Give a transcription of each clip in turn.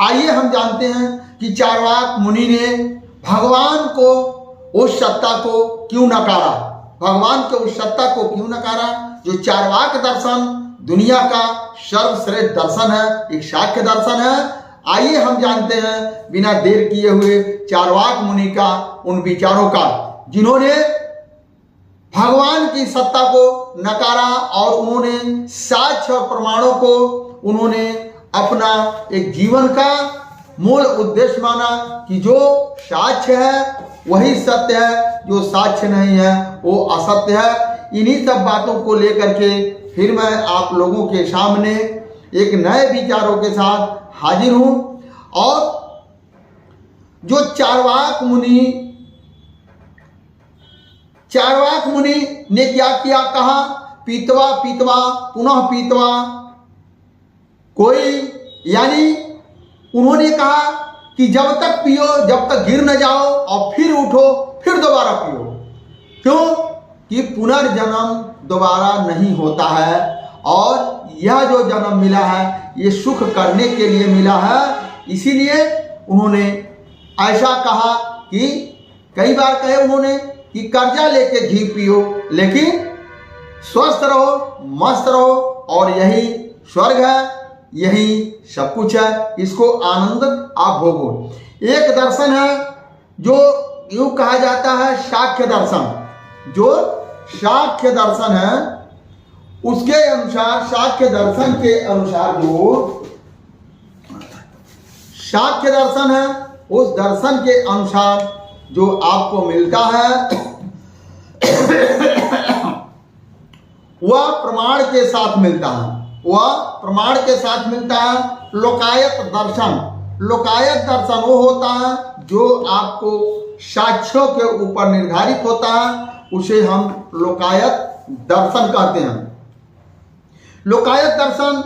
आइए हम जानते हैं कि चार्वाक मुनि ने भगवान को, उस सत्ता को क्यों नकारा, भगवान के उस सत्ता को क्यों नकारा। जो चार्वाक दर्शन दुनिया का सर्वश्रेष्ठ दर्शन है, एक शाक्य दर्शन है। आइए हम जानते हैं बिना देर किए हुए चार्वाक मुनि का उन विचारों का, जिन्होंने भगवान की सत्ता को नकारा और उन्होंने साक्ष्य और प्रमाणों को उन्होंने अपना एक जीवन का मूल उद्देश्य माना कि जो साक्ष्य है वही सत्य है, जो साक्ष्य नहीं है वो असत्य है। इन्हीं सब बातों को लेकर के फिर मैं आप लोगों के सामने एक नए विचारों के साथ हाजिर हूं। और जो चार्वाक मुनि ने क्या किया, कहा पीतवा पीतवा पुनः पीतवा, कोई यानी उन्होंने कहा कि जब तक पियो, जब तक गिर न जाओ और फिर उठो, फिर दोबारा पियो। क्यों कि पुनर्जन्म दोबारा नहीं होता है और यह जो जन्म मिला है ये सुख करने के लिए मिला है। इसीलिए उन्होंने ऐसा कहा कि कई बार कहे उन्होंने कि कर्जा लेके घी पियो, लेकिन स्वस्थ रहो, मस्त रहो और यही स्वर्ग है, यही सब कुछ है, इसको आनंद आप भोगो। एक दर्शन है जो यूं कहा जाता है शाक्य दर्शन। जो शाक्य दर्शन है उसके अनुसार, शाक्य दर्शन के अनुसार जो शाक्य दर्शन है उस दर्शन के अनुसार जो आपको मिलता है वह प्रमाण के साथ मिलता है, वह प्रमाण के साथ मिलता है। लोकायत दर्शन, लोकायत दर्शन वो होता है जो आपको साक्ष्यों के ऊपर निर्धारित होता है, उसे हम लोकायत दर्शन कहते हैं। लोकायत दर्शन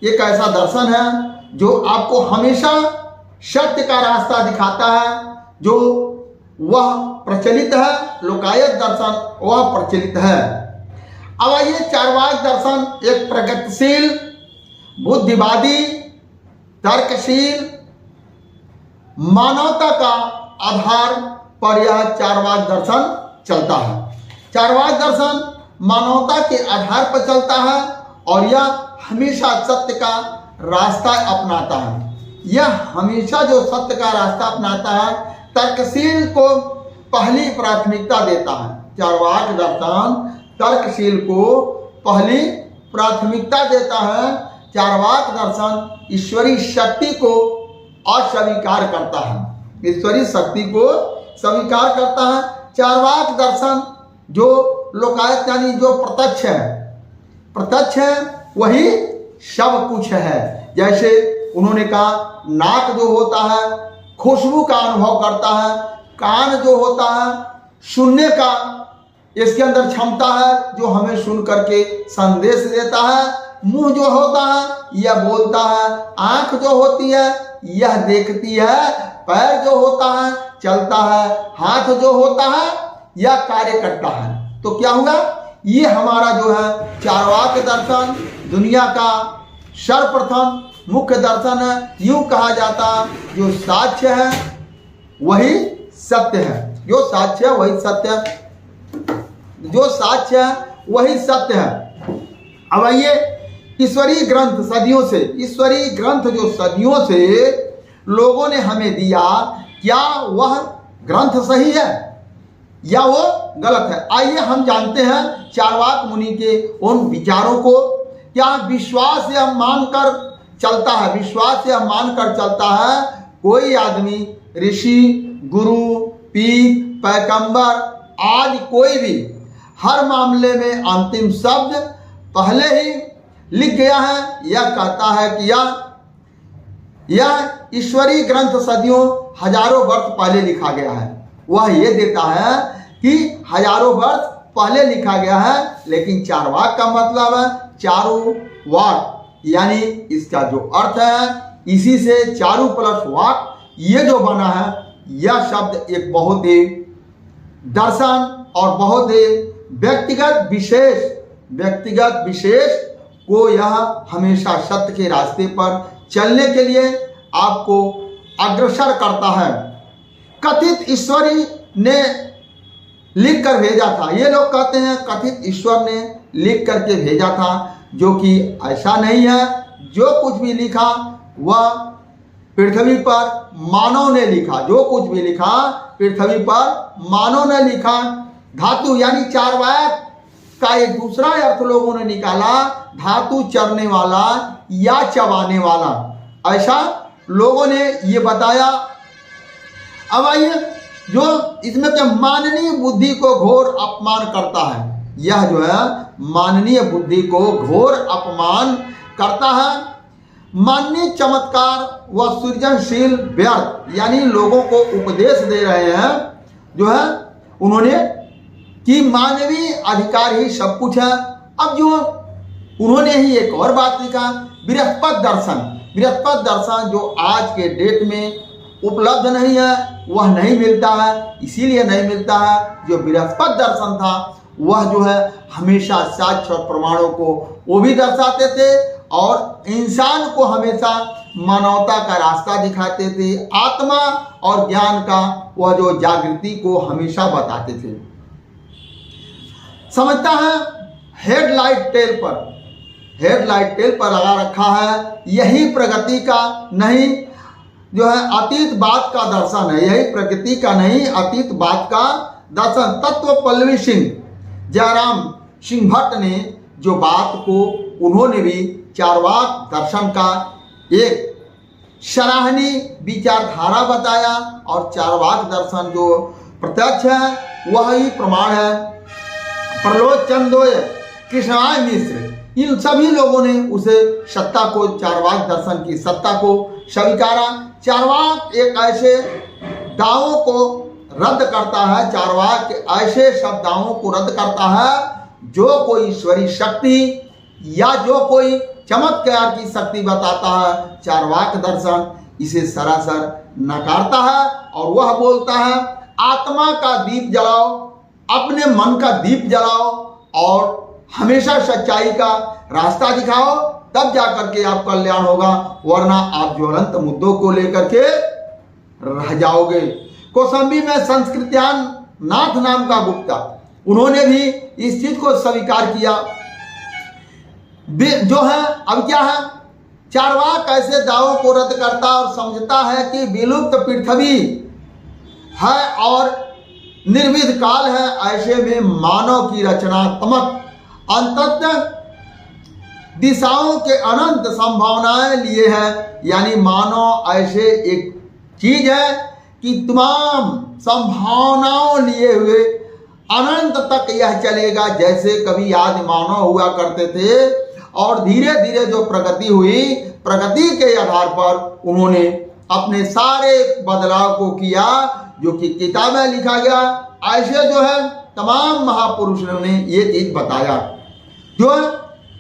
एक ऐसा दर्शन है जो आपको हमेशा सत्य का रास्ता दिखाता है, जो वह प्रचलित है। लोकायत दर्शन वह प्रचलित है। अब आइए, चार्वाक दर्शन एक प्रगतिशील, बुद्धिवादी, तर्कशील, मानवता का आधार पर यह चार्वाक दर्शन चलता है। चार्वाक दर्शन मानवता के आधार पर चलता है और यह हमेशा सत्य का रास्ता अपनाता है। यह हमेशा जो सत्य का रास्ता अपनाता है, तर्कशील को पहली प्राथमिकता देता है। चार्वाक दर्शन तर्कशील को पहली प्राथमिकता देता है। चार्वाक दर्शन ईश्वरीय शक्ति को अस्वीकार करता है, ईश्वरीय शक्ति को स्वीकार करता है। चार्वाक दर्शन जो लोकायत यानी जो प्रत्यक्ष है, प्रत्यक्ष है वही सब कुछ है। जैसे उन्होंने कहा नाक जो होता है खुशबू का अनुभव करता है, कान जो होता है सुनने का इसके अंदर क्षमता है जो हमें सुन करके संदेश देता है, मुंह जो होता है यह बोलता है, आंख जो होती है यह देखती है, पैर जो होता है चलता है, हाथ जो होता है यह कार्य करता है। तो क्या हुआ, ये हमारा जो है चार्वाक दर्शन दुनिया का सर्वप्रथम मुख्य दर्शन है। यूं कहा जाता जो साक्ष्य है वही सत्य है, जो साक्ष्य है वही सत्य है, जो साक्ष्य है वही सत्य है। अब आइए, ईश्वरीय ग्रंथ सदियों से, ईश्वरीय ग्रंथ जो सदियों से लोगों ने हमें दिया, क्या वह ग्रंथ सही है या वो गलत है? आइए हम जानते हैं चार्वाक मुनि के उन विचारों को। क्या विश्वास यह मानकर चलता है, विश्वास यह मानकर चलता है कोई आदमी, ऋषि, गुरु, पीर, पैगंबर आदि कोई भी हर मामले में अंतिम शब्द पहले ही लिख गया है, यह कहता है कि यह ईश्वरीय ग्रंथ सदियों हजारों वर्ष पहले लिखा गया है। वह ये देता है कि हजारों वर्ष पहले लिखा गया है, लेकिन चार्वाक का मतलब है चारु वाक, यानी इसका जो अर्थ है इसी से चारु प्लस वाक ये जो बना है, यह शब्द एक बहुत ही दर्शन और बहुत ही व्यक्तिगत विशेष को यह हमेशा सत्य के रास्ते पर चलने के लिए आपको अग्रसर करता है। कथित ईश्वरी ने लिख कर भेजा था, ये लोग कहते हैं कथित ईश्वर ने लिख करके भेजा था, जो कि ऐसा नहीं है। जो कुछ भी लिखा वह पृथ्वी पर मानव ने लिखा, जो कुछ भी लिखा पृथ्वी पर मानव ने लिखा। धातु यानी चार्वाक का एक दूसरा अर्थ लोगों ने निकाला, धातु चरने वाला या चबाने वाला, ऐसा लोगों ने ये बताया। अब आइए, जो इसमें क्या माननीय बुद्धि को घोर अपमान करता है, यह जो है माननीय बुद्धि को घोर अपमान करता है। माननीय चमत्कार व सृजनशील व्यर्थ, यानी लोगों को उपदेश दे रहे हैं जो है उन्होंने कि मानवीय अधिकार ही सब कुछ है। अब जो उन्होंने ही एक और बात लिखा, बृहस्पति दर्शन। बृहस्पति दर्शन जो आज के डेट में उपलब्ध नहीं है, वह नहीं मिलता है। इसीलिए नहीं मिलता है, जो बृहस्पति दर्शन था वह जो है हमेशा साक्ष्य और प्रमाणों को वो भी दर्शाते थे और इंसान को हमेशा मानवता का रास्ता दिखाते थे, आत्मा और ज्ञान का वह जो जागृति को हमेशा बताते थे। समझता है हेडलाइट टेल पर लगा रखा है, यही प्रगति का नहीं जो है अतीत बात का दर्शन है, यही प्रगति का नहीं अतीत बात का दर्शन। तत्व पल्लवी सिंह, जयराम सिंह भट्ट ने जो बात को उन्होंने भी चार्वाक दर्शन का एक सराहनीय विचारधारा बताया और चार्वाक दर्शन जो प्रत्यक्ष है वह ही प्रमाण है। प्रलोच चंदोय, कृष्णाय मिश्र, इन सभी लोगों ने उसे सत्ता को, चार्वाक दर्शन की सत्ता को स्वीकारा। चार्वाक एक ऐसे दावों को रद्द करता है, चार्वाक ऐसे सब दावों को रद्द करता है जो कोई ईश्वरीय शक्ति या जो कोई चमत्कार की शक्ति बताता है। चार्वाक दर्शन इसे सरासर नकारता है और वह बोलता है आत्मा का दीप जलाओ, अपने मन का दीप जलाओ और हमेशा सच्चाई का रास्ता दिखाओ, तब जाकर के आप कल्याण होगा, वरना आप ज्वलंत मुद्दों को लेकर के रह जाओगे। कौशाम्बी में संस्कृत्यान नाथ नाम का गुप्ता, उन्होंने भी इस चीज को स्वीकार किया। जो है अब क्या है, चार्वाक ऐसे दावों को रद्द करता और समझता है कि विलुप्त पृथ्वी है और निर्विध काल है, ऐसे में मानव की रचनात्मक अंततः दिशाओं के अनंत संभावनाएं लिए है। यानी मानव ऐसे एक चीज है कि तमाम संभावनाओं लिए हुए अनंत तक यह चलेगा। जैसे कभी आदि मानव हुआ करते थे और धीरे धीरे जो प्रगति हुई, प्रगति के आधार पर उन्होंने अपने सारे बदलाव को किया जो कि किताबें लिखा गया। ऐसे जो है तमाम महापुरुषों ने ये चीज बताया। जो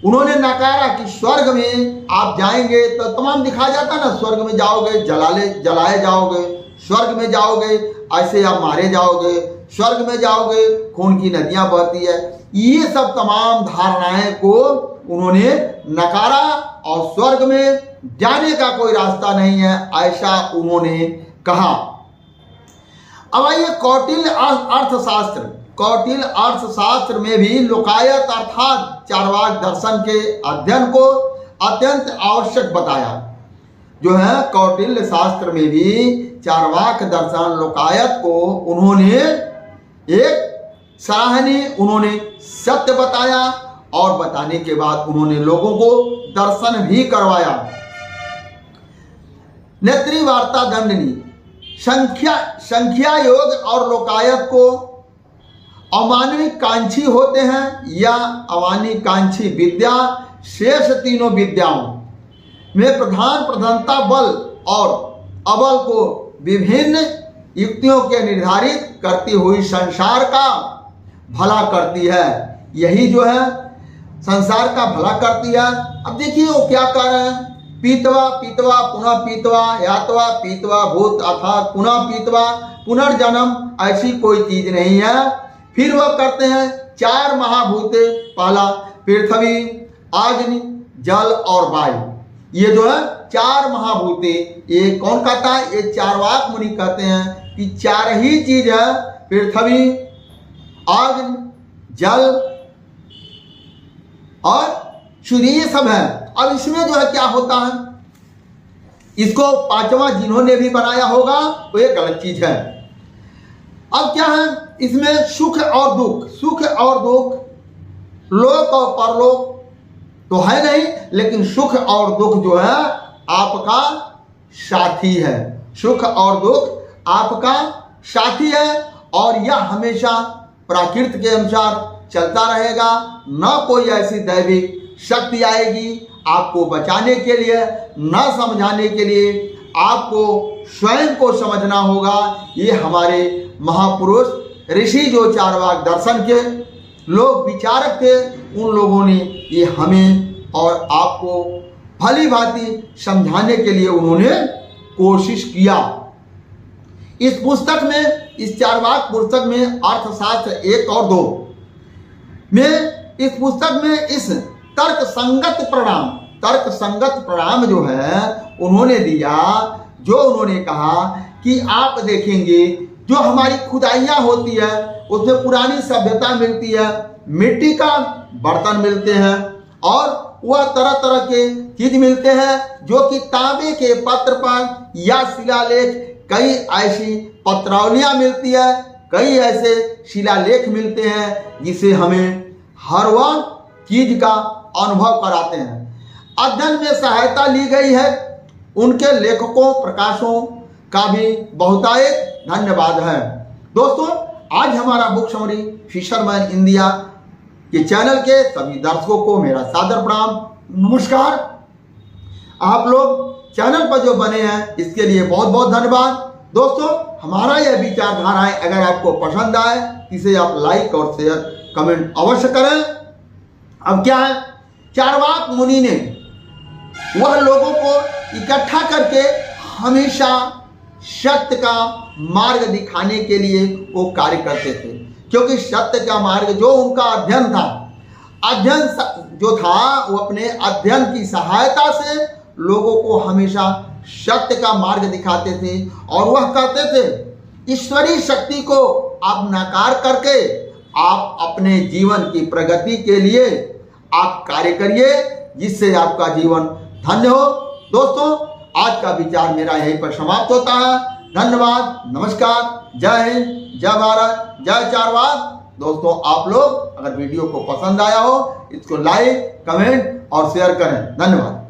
उन्होंने नकारा कि स्वर्ग में आप जाएंगे तो तमाम दिखा जाता ना, स्वर्ग में जाओगे जलाए जाओगे, स्वर्ग में जाओगे ऐसे आप मारे जाओगे, स्वर्ग में जाओगे खून की नदियां बहती है। ये सब तमाम धारणाएं को उन्होंने नकारा और स्वर्ग में जाने का कोई रास्ता नहीं है, ऐसा उन्होंने कहा। अब आइए कौटिल्य अर्थशास्त्र में भी लोकायत अर्थात चार्वाक दर्शन के अध्ययन को अत्यंत आवश्यक बताया। जो है कौटिल्य शास्त्र में भी चार्वाक दर्शन लोकायत को उन्होंने एक सराहनीय उन्होंने सत्य बताया और बताने के बाद उन्होंने लोगों को दर्शन भी करवाया। नेत्री वार्ता दंडनी, संख्या योग और लोकायत को अमानवीय कांक्षी होते हैं या अमानवीय कांक्षी विद्या शेष तीनों विद्याओं में प्रधानता बल और अबल को विभिन्न युक्तियों के निर्धारित करती हुई संसार का भला करती है। यही जो है संसार का भला करती है। अब देखिए वो क्या कर रहे हैं, पीतवा पीतवा पुनः पीतवा, यातवा पीतवा भूत अर्थात पुनः पीतवा, पुनर्जन्म ऐसी कोई चीज नहीं है। फिर वह करते हैं चार महाभूते, पहला पृथ्वी, अग्नि, जल और वायु, ये जो है चार महाभूते, ये कौन कहता है? ये चारवाक मुनि कहते हैं कि चार ही चीज है, पृथ्वी, अग्नि, जल और सूर्य, ये सब है। अब इसमें जो है क्या होता है, इसको पांचवा जिन्होंने भी बनाया होगा वो ये गलत चीज है। अब क्या है इसमें? सुख और दुख, सुख और दुख, लोक और परलोक तो है नहीं, लेकिन सुख और दुख जो है आपका साथी है। सुख और दुख आपका साथी है और यह हमेशा प्रकृति के अनुसार चलता रहेगा। न कोई ऐसी दैविक शक्ति आएगी आपको बचाने के लिए, न समझाने के लिए। आपको स्वयं को समझना होगा। ये हमारे महापुरुष ऋषि जो चारवाक दर्शन के लोग विचारक थे, उन लोगों ने ये हमें और आपको भली भांति समझाने के लिए उन्होंने कोशिश किया। इस पुस्तक में, इस चारवाक पुस्तक में अर्थशास्त्र 1 और 2 में, इस पुस्तक में इस तर्क संगत प्रणाम जो है उन्होंने दिया। जो उन्होंने कहा कि आप देखेंगे जो हमारी खुदाइयाँ होती है उसमें पुरानी सभ्यता मिलती है, मिट्टी का बर्तन मिलते हैं और वह तरह तरह के चीज मिलते हैं जो कि तांबे के पत्र पर या शिलालेख, कई ऐसी पत्रावलियाँ मिलती है, कई ऐसे शिलालेख मिलते हैं जिसे हमें हर वह चीज का अनुभव कराते हैं। अध्ययन में सहायता ली गई है। उनके लेखकों प्रकाशों का भी बहुतायत धन्यवाद है। दोस्तों, आज हमारा बुक समरी फिशरमैन इंडिया के चैनल के सभी दर्शकों को मेरा सादर प्रणाम, नमस्कार। आप लोग चैनल पर जो बने हैं इसके लिए बहुत बहुत धन्यवाद। दोस्तों, हमारा यह विचारधारा है, अगर आपको पसंद आए इसे आप लाइक और शेयर कमेंट अवश्य करें। अब क्या है, चारवाक मुनि ने वह लोगों को इकट्ठा करके हमेशा सत्य का मार्ग दिखाने के लिए वो कार्य करते थे, क्योंकि सत्य का मार्ग जो उनका अध्ययन था, अध्ययन जो था वो अपने अध्ययन की सहायता से लोगों को हमेशा सत्य का मार्ग दिखाते थे। और वह कहते थे ईश्वरीय शक्ति को आप नकार करके आप अपने जीवन की प्रगति के लिए आप कार्य करिए, जिससे आपका जीवन धन्य हो। दोस्तों, आज का विचार मेरा यहीं पर समाप्त होता है। धन्यवाद, नमस्कार, जय हिंद, जय भारत, जय चारवाक। दोस्तों, आप लोग अगर वीडियो को पसंद आया हो इसको लाइक, कमेंट और शेयर करें। धन्यवाद।